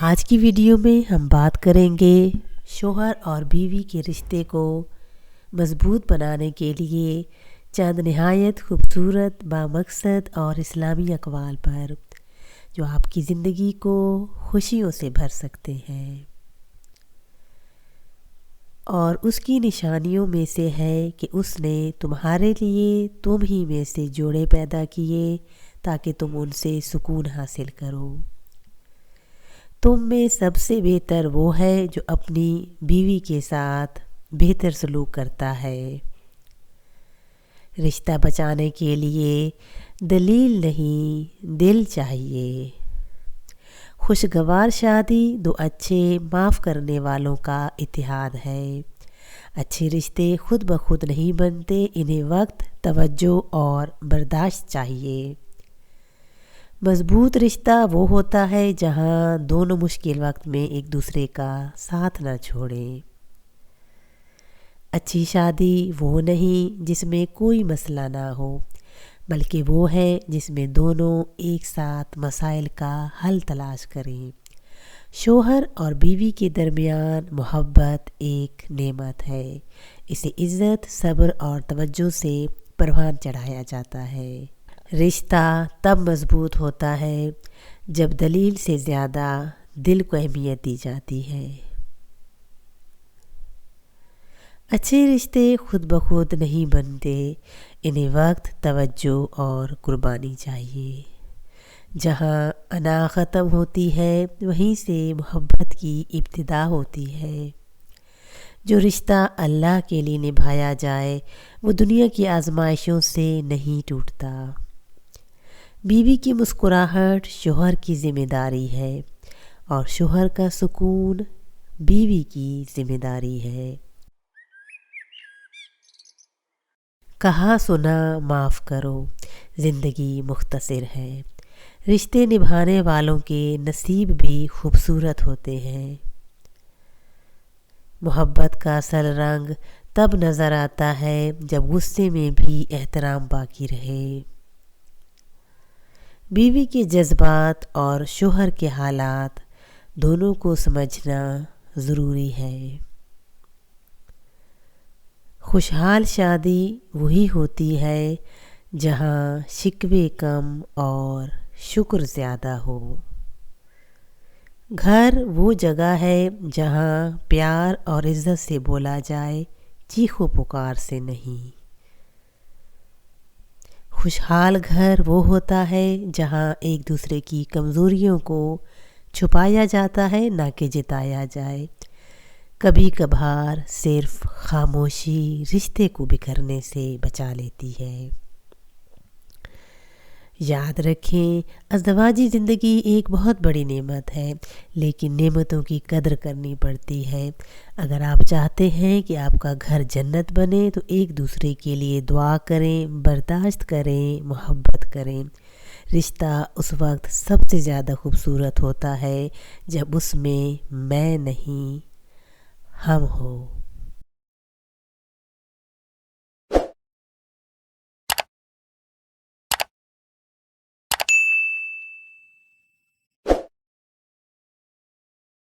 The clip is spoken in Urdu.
آج کی ویڈیو میں ہم بات کریں گے شوہر اور بیوی کے رشتے کو مضبوط بنانے کے لیے چند نہایت خوبصورت بامقصد اور اسلامی اقوال پر جو آپ کی زندگی کو خوشیوں سے بھر سکتے ہیں۔ اور اس کی نشانیوں میں سے ہے کہ اس نے تمہارے لیے تم ہی میں سے جوڑے پیدا کیے تاکہ تم ان سے سکون حاصل کرو۔ تم میں سب سے بہتر وہ ہے جو اپنی بیوی کے ساتھ بہتر سلوک کرتا ہے۔ رشتہ بچانے کے لیے دلیل نہیں، دل چاہیے۔ خوشگوار شادی دو اچھے معاف کرنے والوں کا اتحاد ہے۔ اچھے رشتے خود بخود نہیں بنتے، انہیں وقت، توجہ اور برداشت چاہیے۔ مضبوط رشتہ وہ ہوتا ہے جہاں دونوں مشکل وقت میں ایک دوسرے کا ساتھ نہ چھوڑیں۔ اچھی شادی وہ نہیں جس میں کوئی مسئلہ نہ ہو، بلکہ وہ ہے جس میں دونوں ایک ساتھ مسائل کا حل تلاش کریں۔ شوہر اور بیوی کے درمیان محبت ایک نعمت ہے، اسے عزت، صبر اور توجہ سے پروان چڑھایا جاتا ہے۔ رشتہ تب مضبوط ہوتا ہے جب دلیل سے زیادہ دل کو اہمیت دی جاتی ہے۔ اچھے رشتے خود بخود نہیں بنتے، انہیں وقت، توجہ اور قربانی چاہیے۔ جہاں انا ختم ہوتی ہے وہیں سے محبت کی ابتدا ہوتی ہے۔ جو رشتہ اللہ کے لیے نبھایا جائے وہ دنیا کی آزمائشوں سے نہیں ٹوٹتا۔ بیوی کی مسکراہٹ شوہر کی ذمہ داری ہے اور شوہر کا سکون بیوی کی ذمہ داری ہے۔ کہا سنا معاف کرو، زندگی مختصر ہے۔ رشتے نبھانے والوں کے نصیب بھی خوبصورت ہوتے ہیں۔ محبت کا اصل رنگ تب نظر آتا ہے جب غصے میں بھی احترام باقی رہے۔ بیوی کے جذبات اور شوہر کے حالات دونوں کو سمجھنا ضروری ہے۔ خوشحال شادی وہی ہوتی ہے جہاں شکوے کم اور شکر زیادہ ہو۔ گھر وہ جگہ ہے جہاں پیار اور عزت سے بولا جائے، چیخ و پکار سے نہیں۔ خوشحال گھر وہ ہوتا ہے جہاں ایک دوسرے کی کمزوریوں کو چھپایا جاتا ہے نہ کہ جتایا جائے۔ کبھی کبھار صرف خاموشی رشتے کو بکھرنے سے بچا لیتی ہے۔ یاد رکھیں، ازدواجی زندگی ایک بہت بڑی نعمت ہے، لیکن نعمتوں کی قدر کرنی پڑتی ہے۔ اگر آپ چاہتے ہیں کہ آپ کا گھر جنت بنے تو ایک دوسرے کے لیے دعا کریں، برداشت کریں، محبت کریں۔ رشتہ اس وقت سب سے زیادہ خوبصورت ہوتا ہے جب اس میں میں نہیں، ہم ہو۔